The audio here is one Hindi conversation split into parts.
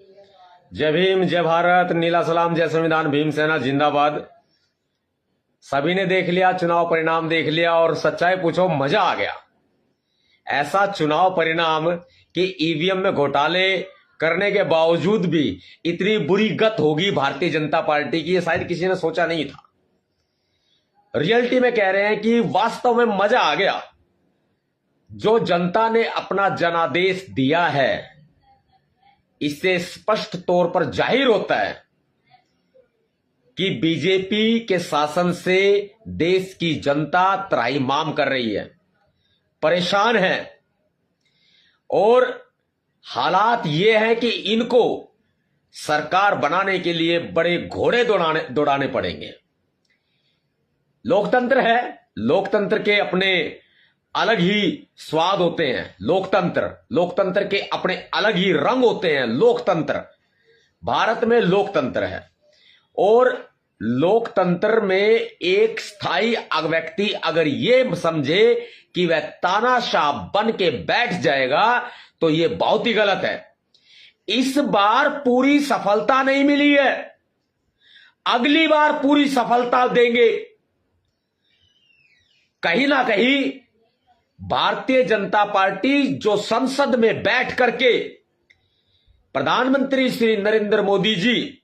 जय भीम, जय भारत, नीला सलाम, जय संविधान, भीमसेना जिंदाबाद। सभी ने देख लिया, चुनाव परिणाम देख लिया और सच्चाई पूछो मजा आ गया। ऐसा चुनाव परिणाम कि ईवीएम में घोटाले करने के बावजूद भी इतनी बुरी गत होगी भारतीय जनता पार्टी की, ये शायद किसी ने सोचा नहीं था। रियलिटी में कह रहे हैं कि वास्तव में मजा आ गया। जो जनता ने अपना जनादेश दिया है, इससे स्पष्ट तौर पर जाहिर होता है कि बीजेपी के शासन से देश की जनता त्राहिमाम कर रही है, परेशान है। और हालात ये है कि इनको सरकार बनाने के लिए बड़े घोड़े दौड़ाने पड़ेंगे। लोकतंत्र है, लोकतंत्र के अपने अलग ही स्वाद होते हैं। लोकतंत्र के अपने अलग ही रंग होते हैं। लोकतंत्र, भारत में लोकतंत्र है और लोकतंत्र में एक स्थायी व्यक्ति अगर ये समझे कि वह तानाशाह बन के बैठ जाएगा तो ये बहुत ही गलत है। इस बार पूरी सफलता नहीं मिली है, अगली बार पूरी सफलता देंगे। कहीं ना कहीं भारतीय जनता पार्टी जो संसद में बैठ करके प्रधानमंत्री श्री नरेंद्र मोदी जी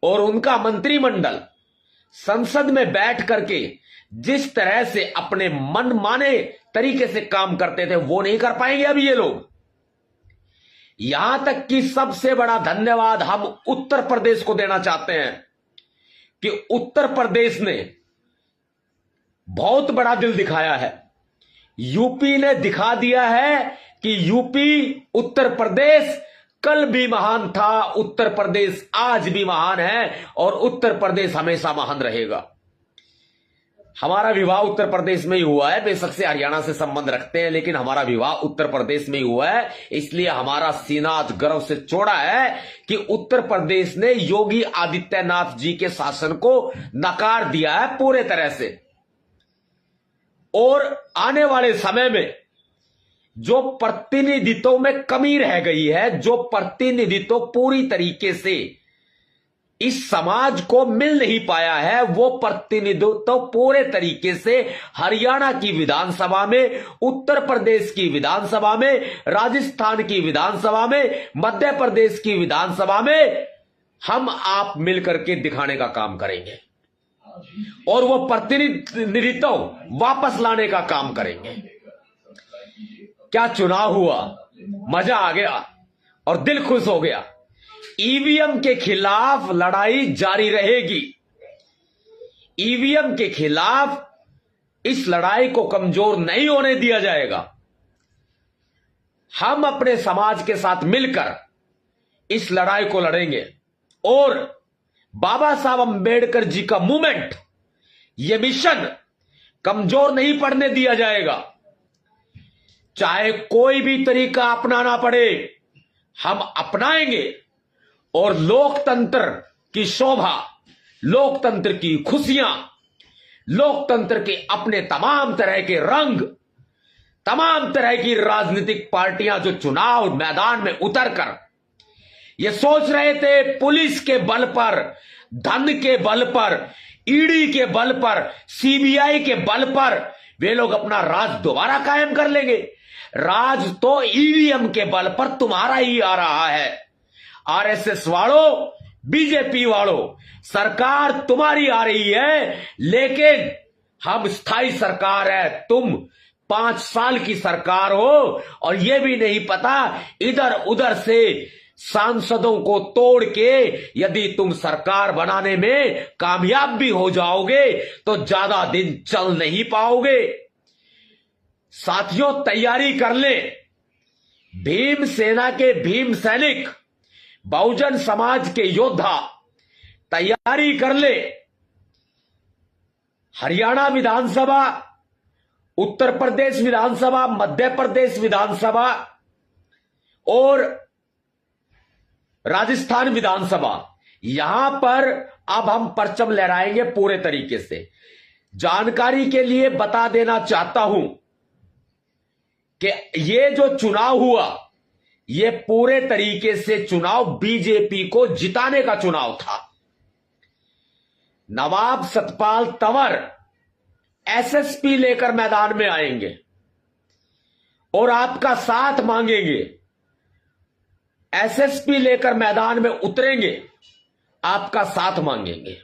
और उनका मंत्रिमंडल संसद में बैठ करके जिस तरह से अपने मनमाने तरीके से काम करते थे, वो नहीं कर पाएंगे अभी ये लोग। यहां तक कि सबसे बड़ा धन्यवाद हम उत्तर प्रदेश को देना चाहते हैं कि उत्तर प्रदेश ने बहुत बड़ा दिल दिखाया है। यूपी ने दिखा दिया है कि यूपी, उत्तर प्रदेश कल भी महान था, उत्तर प्रदेश आज भी महान है और उत्तर प्रदेश हमेशा महान रहेगा। हमारा विवाह उत्तर प्रदेश में ही हुआ है, बेशक से हरियाणा से संबंध रखते हैं, लेकिन हमारा विवाह उत्तर प्रदेश में ही हुआ है। इसलिए हमारा सीना आज गर्व से चौड़ा है कि उत्तर प्रदेश ने योगी आदित्यनाथ जी के शासन को नकार दिया है पूरे तरह से। और आने वाले समय में जो प्रतिनिधित्व में कमी रह गई है, जो प्रतिनिधित्व पूरी तरीके से इस समाज को मिल नहीं पाया है, वो प्रतिनिधित्व पूरे तरीके से हरियाणा की विधानसभा में, उत्तर प्रदेश की विधानसभा में, राजस्थान की विधानसभा में, मध्य प्रदेश की विधानसभा में हम आप मिलकर के दिखाने का काम करेंगे और वो प्रतिनिधित्व वापस लाने का काम करेंगे। क्या चुनाव हुआ, मजा आ गया और दिल खुश हो गया। ईवीएम के खिलाफ लड़ाई जारी रहेगी। ईवीएम के खिलाफ इस लड़ाई को कमजोर नहीं होने दिया जाएगा। हम अपने समाज के साथ मिलकर इस लड़ाई को लड़ेंगे और बाबा साहब अंबेडकर जी का मूवमेंट, यह मिशन कमजोर नहीं पड़ने दिया जाएगा। चाहे कोई भी तरीका अपनाना पड़े, हम अपनाएंगे और लोकतंत्र की शोभा, लोकतंत्र की खुशियां, लोकतंत्र के अपने तमाम तरह के रंग, तमाम तरह की राजनीतिक पार्टियां जो चुनाव मैदान में उतरकर ये सोच रहे थे पुलिस के बल पर, धन के बल पर, ईडी के बल पर, सीबीआई के बल पर वे लोग अपना राज दोबारा कायम कर लेंगे। राज तो ईवीएम के बल पर तुम्हारा ही आ रहा है। आरएसएस वालों, बीजेपी वालों, सरकार तुम्हारी आ रही है, लेकिन हम स्थायी सरकार है, तुम 5 साल की सरकार हो और यह भी नहीं पता इधर उधर से सांसदों को तोड़ के यदि तुम सरकार बनाने में कामयाब भी हो जाओगे तो ज्यादा दिन चल नहीं पाओगे। साथियों, तैयारी कर ले। भीम सेना के भीम सैनिक, बहुजन समाज के योद्धा तैयारी कर ले। हरियाणा विधानसभा, उत्तर प्रदेश विधानसभा, मध्य प्रदेश विधानसभा और राजस्थान विधानसभा, यहां पर अब हम परचम लहराएंगे पूरे तरीके से। जानकारी के लिए बता देना चाहता हूं कि ये जो चुनाव हुआ, ये पूरे तरीके से चुनाव बीजेपी को जिताने का चुनाव था। नवाब सतपाल तंवर एसएसपी लेकर मैदान में आएंगे और आपका साथ मांगेंगे। एसएसपी लेकर मैदान में उतरेंगे, आपका साथ मांगेंगे।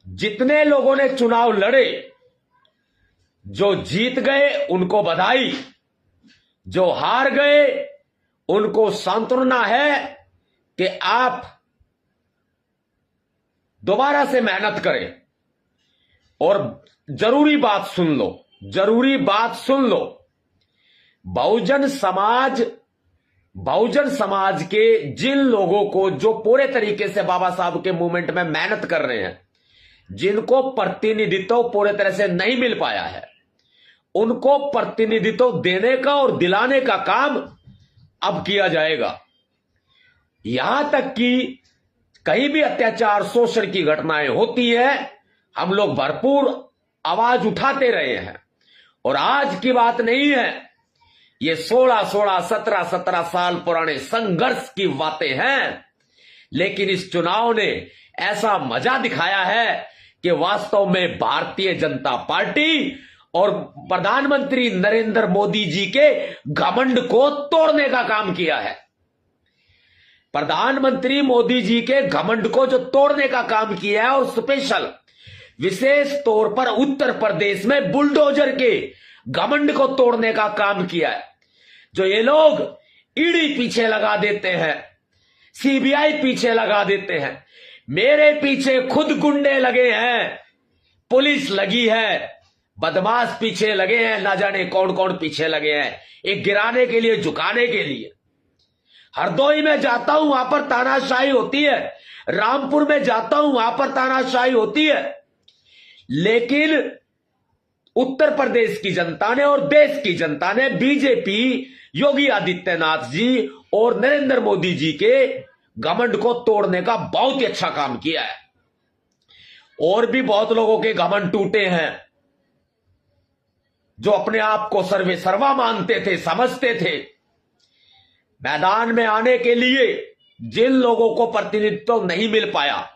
जितने लोगों ने चुनाव लड़े, जो जीत गए उनको बधाई, जो हार गए उनको सांत्वना है कि आप दोबारा से मेहनत करें। और जरूरी बात सुन लो, जरूरी बात सुन लो, बहुजन समाज के जिन लोगों को जो पूरे तरीके से बाबा साहब के मूवमेंट में मेहनत कर रहे हैं, जिनको प्रतिनिधित्व पूरे तरह से नहीं मिल पाया है, उनको प्रतिनिधित्व देने का और दिलाने का काम अब किया जाएगा। यहां तक कि कहीं भी अत्याचार शोषण की घटनाएं होती है, हम लोग भरपूर आवाज उठाते रहे हैं। और आज की बात नहीं है, ये 16, 17 साल पुराने संघर्ष की बातें हैं। लेकिन इस चुनाव ने ऐसा मजा दिखाया है कि वास्तव में भारतीय जनता पार्टी और प्रधानमंत्री नरेंद्र मोदी जी के घमंड को तोड़ने का काम किया है। प्रधानमंत्री मोदी जी के घमंड को जो तोड़ने का काम किया है, और स्पेशल विशेष तौर पर उत्तर प्रदेश में बुलडोजर के घमंड को तोड़ने का काम किया है। जो ये लोग ईडी पीछे लगा देते हैं, सीबीआई पीछे लगा देते हैं, मेरे पीछे खुद गुंडे लगे हैं, पुलिस लगी है, बदमाश पीछे लगे हैं, ना जाने कौन कौन पीछे लगे हैं, एक गिराने के लिए, झुकाने के लिए। हरदोई में जाता हूं, वहां पर तानाशाही होती है, रामपुर में जाता हूं, वहां पर तानाशाही होती है। लेकिन उत्तर प्रदेश की जनता ने और देश की जनता ने बीजेपी, योगी आदित्यनाथ जी और नरेंद्र मोदी जी के घमंड को तोड़ने का बहुत ही अच्छा काम किया है। और भी बहुत लोगों के घमंड टूटे हैं, जो अपने आप को सर्वे सर्वा मानते थे, समझते थे। मैदान में आने के लिए जिन लोगों को प्रतिनिधित्व नहीं मिल पाया,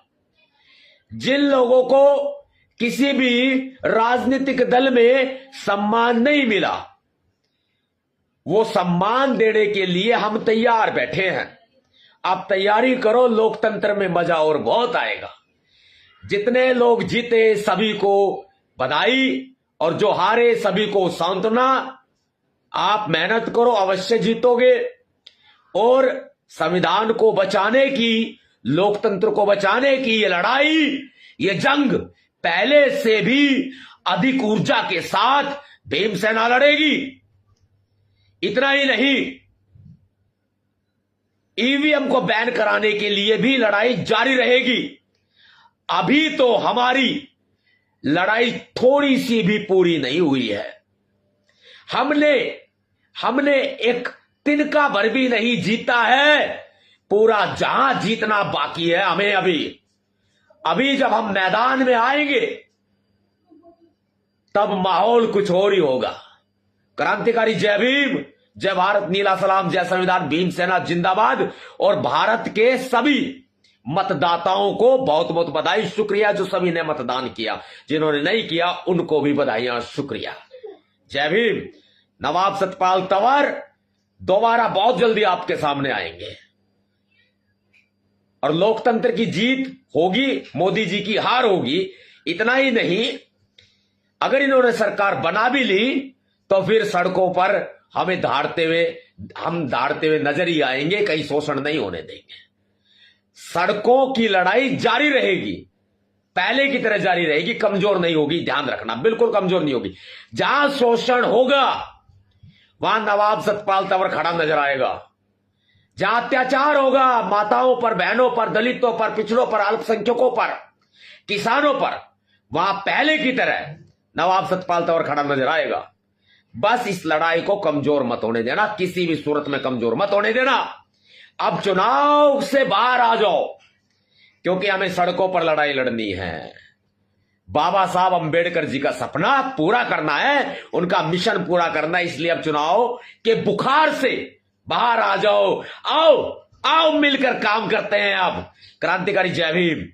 जिन लोगों को किसी भी राजनीतिक दल में सम्मान नहीं मिला, वो सम्मान देने के लिए हम तैयार बैठे हैं। आप तैयारी करो, लोकतंत्र में मजा और बहुत आएगा। जितने लोग जीते सभी को बधाई, और जो हारे सभी को सांत्वना। आप मेहनत करो, अवश्य जीतोगे। और संविधान को बचाने की, लोकतंत्र को बचाने की ये लड़ाई, ये जंग पहले से भी अधिक ऊर्जा के साथ भीमसेना लड़ेगी। इतना ही नहीं, ईवीएम को बैन कराने के लिए भी लड़ाई जारी रहेगी। अभी तो हमारी लड़ाई थोड़ी सी भी पूरी नहीं हुई है। हमने एक तिनका भर भी नहीं जीता है, पूरा जहां जीतना बाकी है हमें। अभी जब हम मैदान में आएंगे तब माहौल कुछ और ही होगा। क्रांतिकारी जय भीम, जय भारत, नीला सलाम, जय संविधान, भीमसेना जिंदाबाद। और भारत के सभी मतदाताओं को बहुत बहुत बधाई, शुक्रिया जो सभी ने मतदान किया। जिन्होंने नहीं किया उनको भी बधाइयां, शुक्रिया। जय भीम। नवाब सतपाल तंवर दोबारा बहुत जल्दी आपके सामने आएंगे और लोकतंत्र की जीत होगी, मोदी जी की हार होगी। इतना ही नहीं, अगर इन्होंने सरकार बना भी ली तो फिर सड़कों पर हम दहाड़ते हुए नजर ही आएंगे, कहीं शोषण नहीं होने देंगे। सड़कों की लड़ाई जारी रहेगी, पहले की तरह जारी रहेगी, कमजोर नहीं होगी, ध्यान रखना, बिल्कुल कमजोर नहीं होगी। जहां शोषण होगा वहां नवाब सतपाल तंवर खड़ा नजर आएगा। जहां अत्याचार होगा माताओं पर, बहनों पर, दलितों पर, पिछड़ों पर, अल्पसंख्यकों पर, किसानों पर, वहां पहले की तरह नवाब सतपाल तंवर खड़ा नजर आएगा। बस इस लड़ाई को कमजोर मत होने देना, किसी भी सूरत में कमजोर मत होने देना। अब चुनाव से बाहर आ जाओ, क्योंकि हमें सड़कों पर लड़ाई लड़नी है। बाबा साहब अंबेडकर जी का सपना पूरा करना है, उनका मिशन पूरा करना है। इसलिए अब चुनाव के बुखार से बाहर आ जाओ, आओ आओ मिलकर काम करते हैं। अब क्रांतिकारी जय भीम।